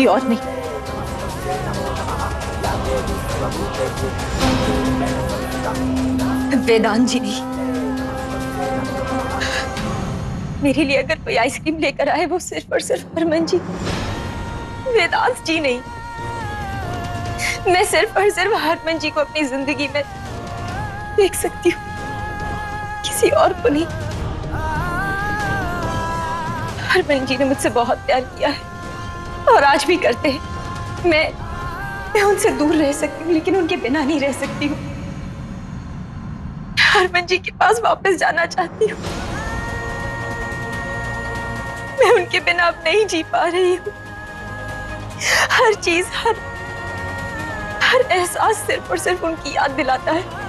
कोई और नहीं। वेदांत जी नहीं। मेरे लिए अगर कोई आइसक्रीम लेकर आए वो सिर्फ और सिर्फ हरमन जी, वेदांत जी नहीं। मैं सिर्फ और सिर्फ हरमन जी को अपनी जिंदगी में देख सकती हूँ, किसी और को नहीं। हरमन जी ने मुझसे बहुत प्यार किया है और आज भी करते हैं। मैं उनसे दूर रह सकती हूँ लेकिन उनके बिना नहीं रह सकती हूँ। हरमन जी के पास वापस जाना चाहती हूँ। मैं उनके बिना अब नहीं जी पा रही हूँ। हर चीज, हर एहसास सिर्फ और सिर्फ उनकी याद दिलाता है।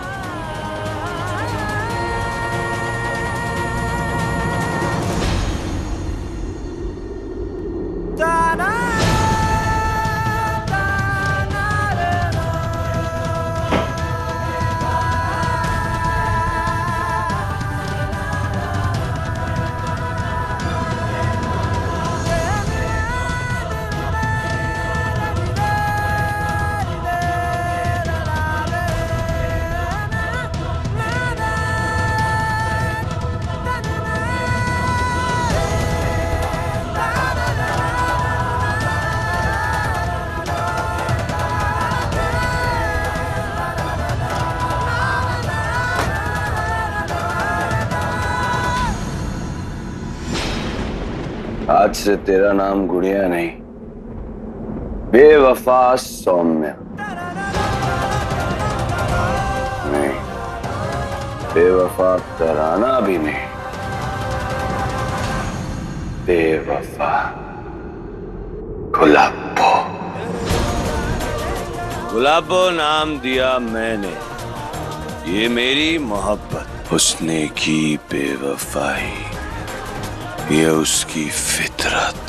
आज से तेरा नाम गुड़िया नहीं, बेवफा सौम्या। नहीं, बेवफा तराना भी नहीं, बेवफा गुलाबो। गुलाबो नाम दिया मैंने, ये मेरी मोहब्बत। उसने की बेवफाई, ये उसकी फितरत।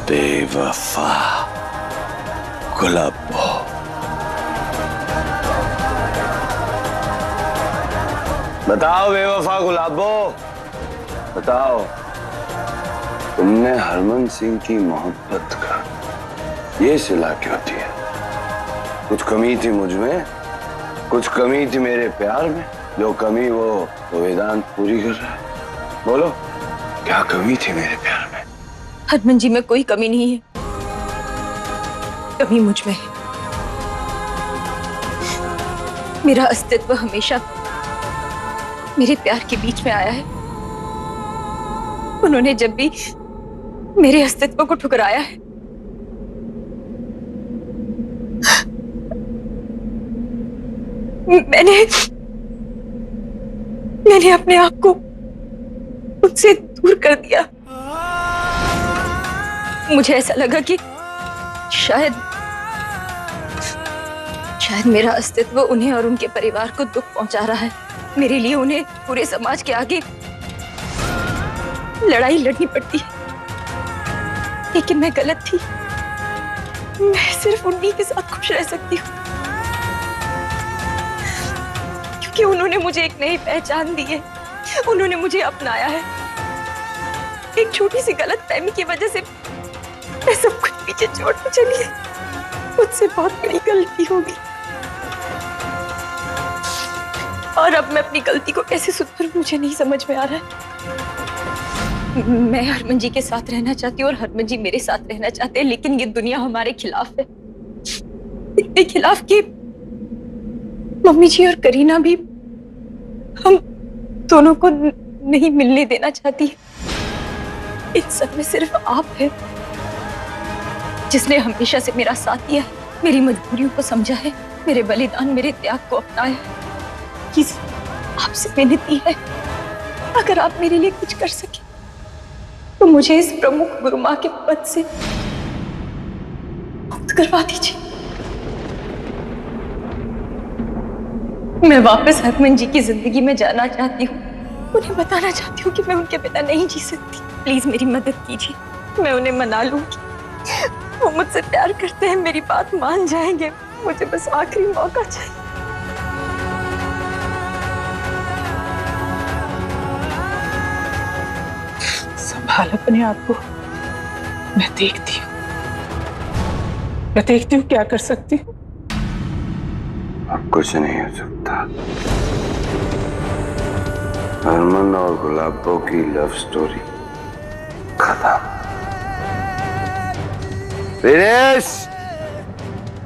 बेवफा गुलाबो। बताओ बेवफा गुलाबो, बताओ, तुमने हरमन सिंह की मोहब्बत का ये सिला क्यों दिया? कुछ कमी थी मुझ में, कुछ कमी थी मेरे प्यार में। जो कमी वो वेदांत पूरी कर रहा है। बोलो, क्या कमी थी मेरे प्यार में? हरमन जी में कोई कमी नहीं है, कमी मुझ में है। मेरा अस्तित्व हमेशा मेरे प्यार के बीच में आया है। उन्होंने जब भी मेरे अस्तित्व को ठुकराया है, मैंने अपने आप को उनसे दूर कर दिया। मुझे ऐसा लगा कि शायद मेरा अस्तित्व उन्हें और उनके परिवार को दुख पहुंचा रहा है। मेरे लिए उन्हें पूरे समाज के आगे लड़ाई लड़नी पड़ती है, लेकिन मैं गलत थी। मैं सिर्फ उन्हीं के साथ खुश रह सकती हूँ क्योंकि उन्होंने मुझे एक नई पहचान दी है, उन्होंने मुझे अपनाया है। एक छोटी सी गलतफहमी की वजह से मैं सब कुछ पीछे छोड़ के चली। मुझसे बहुत बड़ी गलती होगी और अब मैं अपनी गलती को कैसे सुधारूं मुझे नहीं समझ में आ रहा है। मैं हरमन जी के साथ रहना चाहती हूँ और हरमन जी मेरे साथ रहना चाहते हैं, लेकिन ये दुनिया हमारे खिलाफ है। इतने खिलाफ कि मम्मी जी और करीना भी हम दोनों को नहीं मिलने देना चाहती। इन सब में सिर्फ आप है जिसने हमेशा से मेरा साथ दिया है, मेरी मजबूरियों को समझा है, मेरे बलिदान, मेरे त्याग को अपनाया है। आपसे विनती है, अगर आप मेरे लिए कुछ कर सके तो मुझे इस प्रमुख गुरु मां के पद से मुक्त करवा दीजिए। मैं वापस हरमन जी की जिंदगी में जाना चाहती हूँ। उन्हें बताना चाहती हूँ कि मैं उनके बिना नहीं जी सकती। प्लीज मेरी मदद कीजिए, मैं उन्हें मना लूंगी। वो मुझसे प्यार करते हैं, मेरी बात मान जाएंगे। मुझे बस आखिरी मौका चाहिए। संभाल अपने आप को, मैं देखती हूँ क्या कर सकती हूँ। अब कुछ नहीं हो सकता। हरमन और गुलाबो की लव स्टोरी खत्म। Finish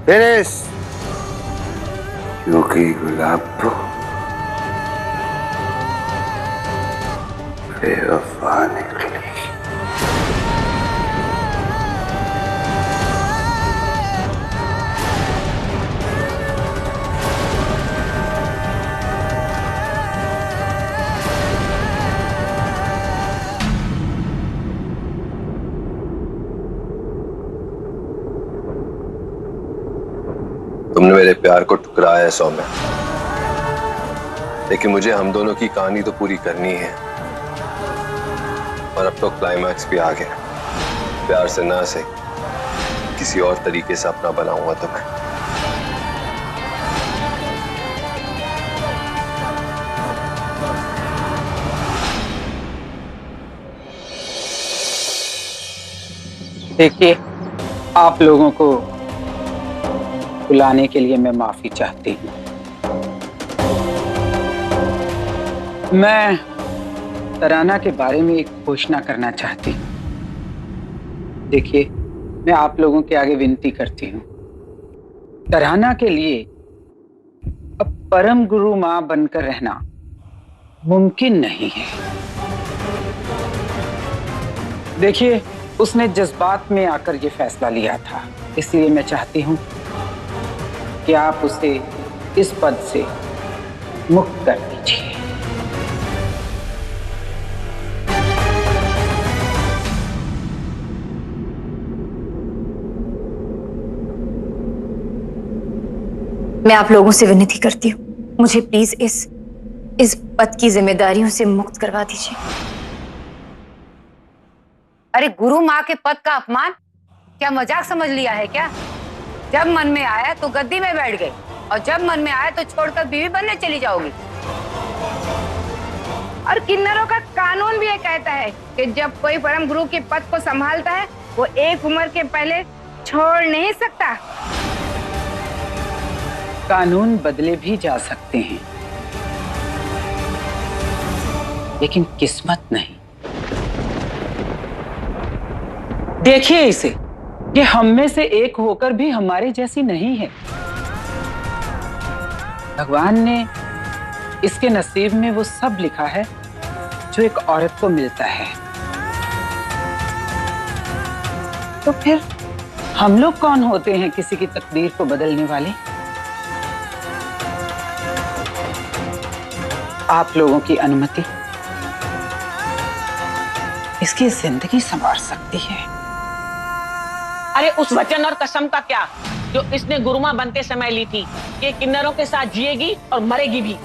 finish. क्योंकि गुलाबो बेवफा निकली। तुमने मेरे प्यार को ठुकराया है सौम्या, लेकिन मुझे हम दोनों की कहानी तो पूरी करनी है। और अब तो क्लाइमैक्स भी आ गया। प्यार से ना से किसी और तरीके से अपना बनाऊंगा तुम्हें। देखिए, आप लोगों को बुलाने के लिए मैं माफी चाहती हूँ। मैं तराना के बारे में एक घोषणा करना चाहती हूँ। देखिए, मैं आप लोगों के आगे विनती करती हूँ, तराना के लिए अब परम गुरु मां बनकर रहना मुमकिन नहीं है। देखिए, उसने जज्बात में आकर ये फैसला लिया था, इसलिए मैं चाहती हूँ कि आप उसे इस पद से मुक्त कर दीजिए। मैं आप लोगों से विनती करती हूँ, मुझे प्लीज इस पद की जिम्मेदारियों से मुक्त करवा दीजिए। अरे गुरु माँ के पद का अपमान क्या मजाक समझ लिया है क्या? जब मन में आया तो गद्दी में बैठ गई और जब मन में आया तो छोड़कर बीवी बनने चली जाओगी। और किन्नरों का कानून भी ये कहता है कि जब कोई परम गुरु के पद को संभालता है वो एक उम्र के पहले छोड़ नहीं सकता। कानून बदले भी जा सकते हैं, लेकिन किस्मत नहीं। देखिए इसे, कि हम में से एक होकर भी हमारे जैसी नहीं है। भगवान ने इसके नसीब में वो सब लिखा है जो एक औरत को मिलता है। तो फिर हम लोग कौन होते हैं किसी की तकदीर को बदलने वाले? आप लोगों की अनुमति इसकी जिंदगी संवार सकती है। अरे उस वचन और कसम का क्या जो इसने गुरुमा बनते समय ली थी कि किन्नरों के साथ जिएगी और मरेगी भी।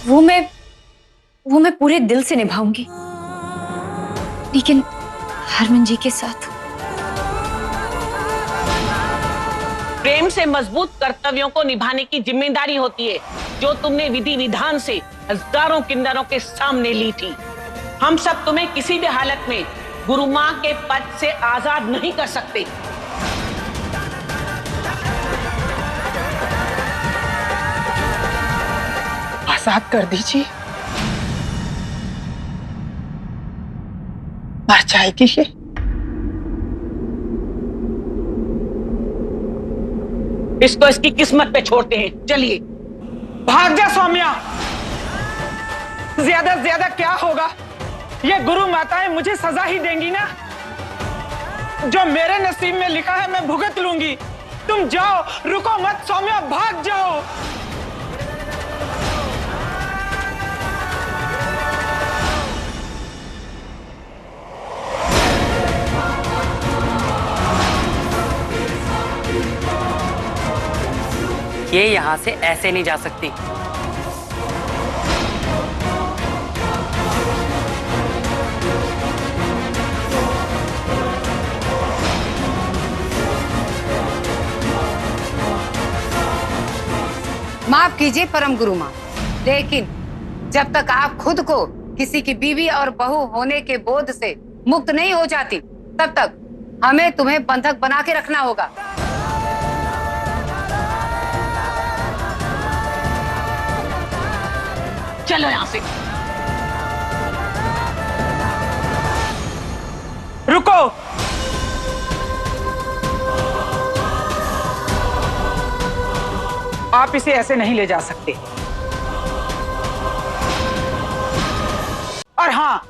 वो मैं पूरे दिल से निभाऊंगी, लेकिन हरमन जी के साथ। प्रेम से मजबूत कर्तव्यों को निभाने की जिम्मेदारी होती है, जो तुमने विधि विधान से हजारों किन्नरों के सामने ली थी। हम सब तुम्हें किसी भी हालत में गुरु मां के पद से आजाद नहीं कर सकते। आजाद कर दीजिए। मर जाएगी ये। इसको इसकी किस्मत पे छोड़ते हैं, चलिए। भाग जा सौम्या। ज्यादा से ज्यादा क्या होगा, ये गुरु माताएं मुझे सजा ही देंगी ना। जो मेरे नसीब में लिखा है मैं भुगत लूंगी। तुम जाओ, रुको मत सौम्या, भाग जाओ। ये यहाँ से ऐसे नहीं जा सकती। माफ कीजिए परम गुरु माँ, लेकिन जब तक आप खुद को किसी की बीवी और बहू होने के बोध से मुक्त नहीं हो जाती, तब तक हमें तुम्हें बंधक बना के रखना होगा। चलो यहाँ से। रुको। आप इसे ऐसे नहीं ले जा सकते। और हाँ,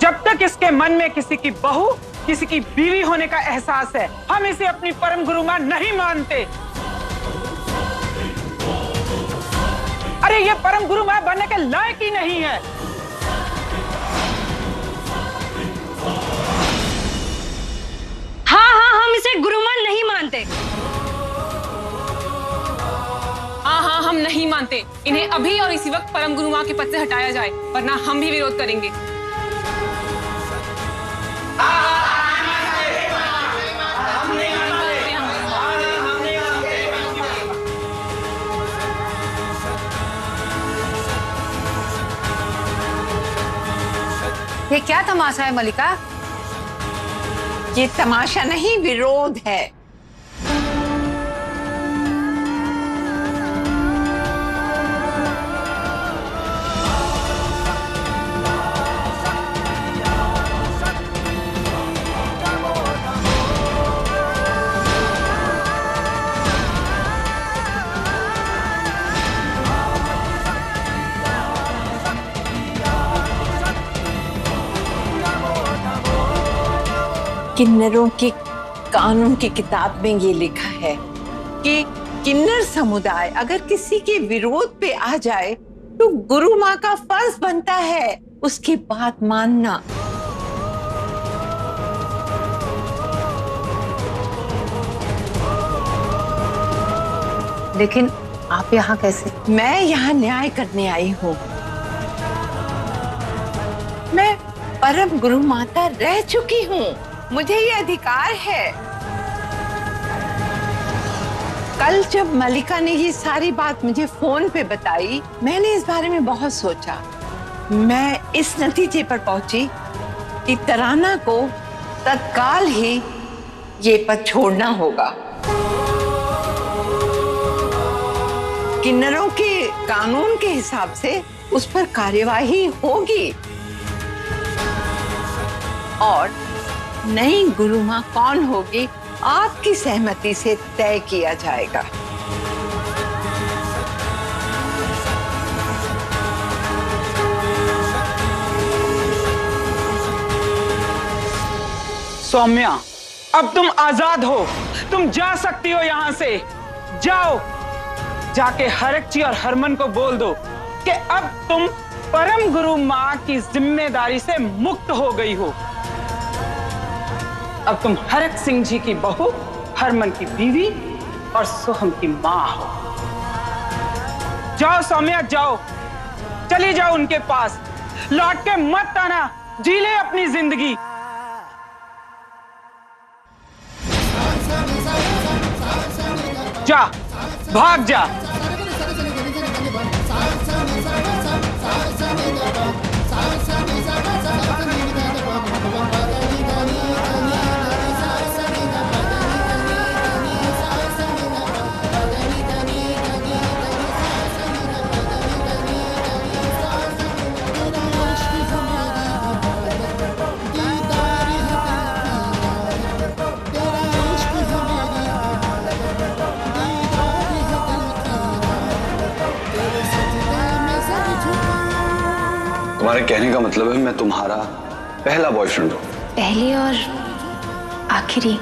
जब तक इसके मन में किसी की बहू, किसी की बीवी होने का एहसास है, हम इसे अपनी परम गुरु मां नहीं मानते। अरे ये परम गुरु मां बनने के लायक ही नहीं है। हाँ हाँ, हम इसे गुरुमान नहीं मानते। हाँ हाँ, हम नहीं मानते। इन्हें अभी और इसी वक्त परम गुरु मां के पद से हटाया जाए, वरना हम भी विरोध करेंगे। ये क्या तमाशा है मलिका? ये तमाशा नहीं, विरोध है। किन्नरों की कानून की किताब में ये लिखा है कि किन्नर समुदाय अगर किसी के विरोध पे आ जाए तो गुरु माँ का फर्ज बनता है उसकी बात मानना। लेकिन आप यहाँ कैसे? मैं यहाँ न्याय करने आई हूँ। मैं परम गुरु माता रह चुकी हूँ, मुझे ये अधिकार है। कल जब मलिका ने ये सारी बात मुझे फोन पे बताई, मैंने इस बारे में बहुत सोचा। मैं इस नतीजे पर पहुंची कि तराना को तत्काल ही ये पद छोड़ना होगा। किन्नरों के कानून के हिसाब से उस पर कार्यवाही होगी और नई गुरु मां कौन होगी आपकी सहमति से तय किया जाएगा। सौम्या, अब तुम आजाद हो, तुम जा सकती हो यहाँ से। जाओ, जाके हरकची और हरमन को बोल दो कि अब तुम परम गुरु मां की जिम्मेदारी से मुक्त हो गई हो। अब तुम हरक सिंह जी की बहू, हरमन की बीवी और सोहम की मां हो। जाओ सौम्या, जाओ, चली जाओ उनके पास, लौट के मत आना, जी ले अपनी जिंदगी। जा, भाग जा। तुम्हारे कहने का मतलब है मैं तुम्हारा पहला बॉयफ्रेंड हूँ? पहली और आखिरी।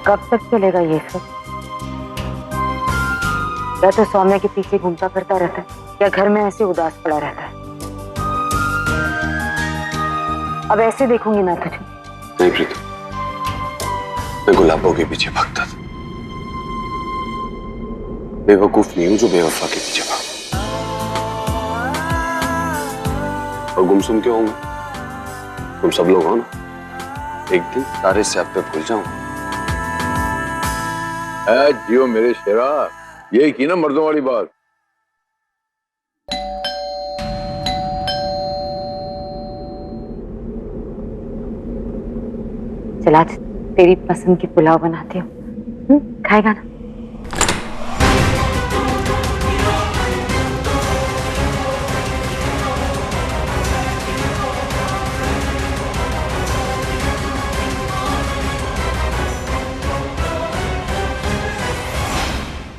कब तक चलेगा ये सब? या तो सौम्या के पीछे घूमता फिरता रहता है या घर में ऐसे उदास पड़ा रहता है। अब ऐसे देखूंगी ना तुझे। नहीं प्रीतम, मैं गुलाबों के पीछे भागता था। बेवकूफ नहीं हूं जो बेवफा के पीछे भाग। और गुमसुम क्यों होंगे? तुम सब लोग हो ना, एक दिन सारे से आप पे भूल जाऊं। जियो मेरे शेरा, यही की ना मर्दों वाली बात। चला आज तेरी पसंद की पुलाव बनाती हूँ, खाएगा ना?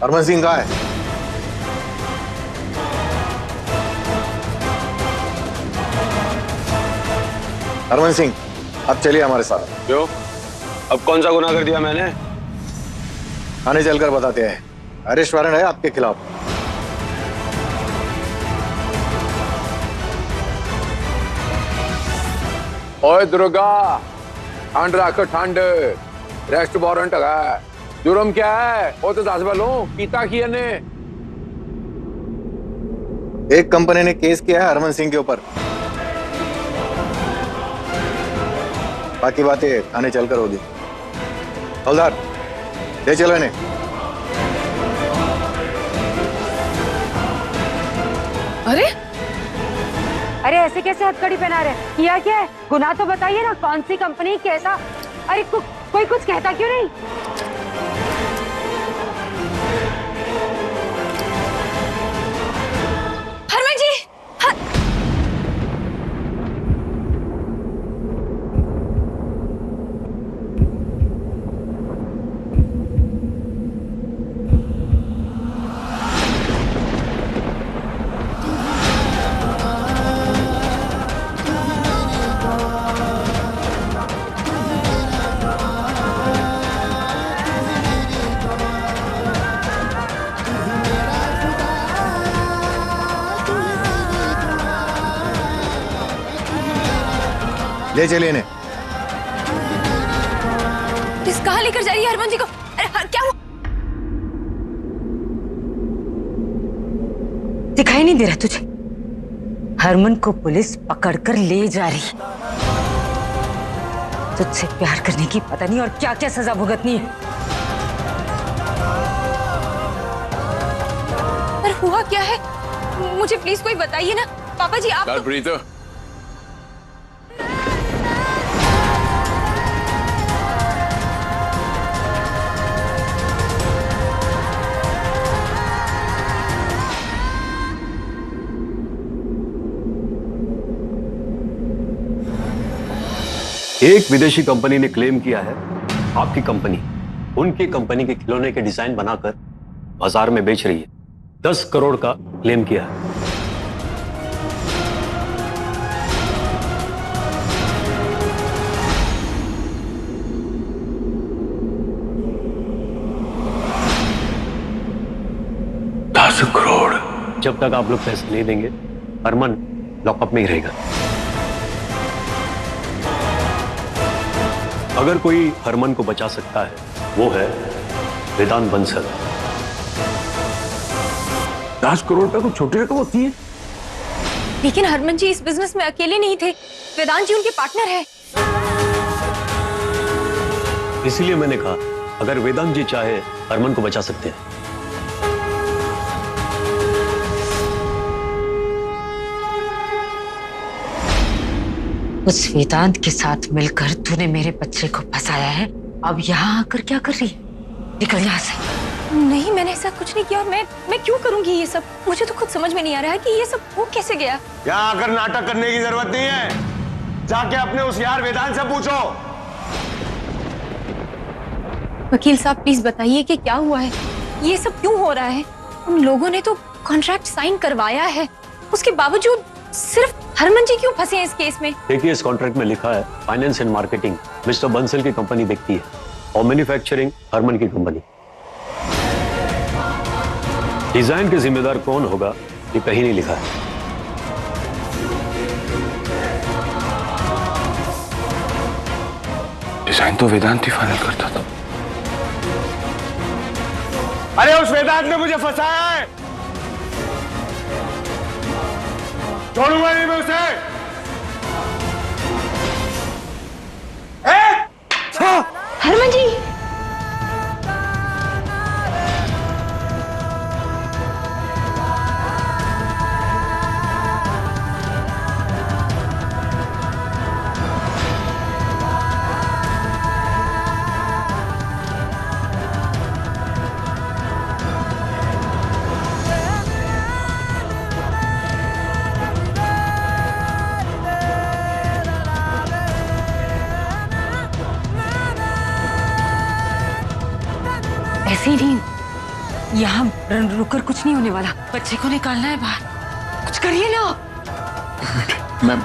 हरमन सिंह कहाँ है? हरमन सिंह, अब चलिए हमारे साथ। क्यों? अब कौन सा गुनाह कर दिया मैंने? थाने चलकर बताते हैं। अरेस्ट वारंट है आपके खिलाफ। ओए दुर्गा, ठंड रखो ठंड। रेस्ट वारंट है। जुर्म क्या है? वो तो दस बलो कीता किया ने। एक कंपनी ने केस किया है हरमन सिंह के ऊपर। बाकी बातें थाने चलकर होगी। हवलदार, ले चलो इन्हें। अरे अरे ऐसे कैसे हथकड़ी पहना रहे? किया क्या है? गुनाह तो बताइए ना, कौन सी कंपनी, कैसा? अरे कोई कुछ कहता क्यों नहीं? हरमन जी, ले चलिए इन्हें। पुलिस कहाँ लेकर जा रही है हरमन जी को? अरे क्या हुआ? दिखाई नहीं दे रहा तुझे? हरमन को पुलिस पकड़कर ले जा रही है। तुझसे प्यार करने की पता नहीं और क्या क्या सजा भुगतनी है। पर हुआ क्या है? मुझे प्लीज कोई बताइए ना। पापा जी आप तो... एक विदेशी कंपनी ने क्लेम किया है आपकी कंपनी उनकी कंपनी के खिलौने के डिजाइन बनाकर बाजार में बेच रही है। 10 करोड़ का क्लेम किया है। जब तक आप लोग पैसे नहीं देंगे हरमन लॉकअप में ही रहेगा। अगर कोई हरमन को बचा सकता है वो है वेदांत बंसल। 10 करोड़ रुपए को छोटी रकम होती है। लेकिन हरमन जी इस बिजनेस में अकेले नहीं थे, वेदांत जी उनके पार्टनर है। इसीलिए मैंने कहा अगर वेदांत जी चाहे हरमन को बचा सकते हैं। उस वेदांत के साथ मिलकर तूने मेरे बच्चे को फंसाया है। अब यहाँ आकर क्या कर रही है? निकल यहाँ से। नहीं, मैंने ऐसा कुछ नहीं किया। और मैं क्यों करूंगी ये सब? मुझे तो खुद समझ में नहीं आ रहा है कि ये सब हो कैसे गया। यहाँ आकर नाटक करने की जरूरत नहीं है। जाके अपने उस यार वेदांत से पूछो। वकील साहब प्लीज बताइए कि क्या हुआ है, ये सब क्यों हो रहा है? उन लोगों ने तो कॉन्ट्रैक्ट साइन करवाया है, उसके बावजूद सिर्फ हरमन जी क्यों फंसे हैं इस केस में? देखिए इस कॉन्ट्रैक्ट में लिखा है finance and marketing mister Bansal की कंपनी देखती है और मैन्युफैक्चरिंग हरमन की कंपनी। डिजाइन के जिम्मेदार कौन होगा ये कहीं नहीं लिखा है। डिजाइन तो वेदांत ही फाइनल करता था। अरे उस वेदांत ने मुझे फंसाया है, छोड़ूंगा नहीं मैं उसे। हरमन जी, ऐसी नहीं, यहाँ रुककर कुछ नहीं होने वाला। बच्चे को निकालना है बाहर, कुछ करिए ना। मैं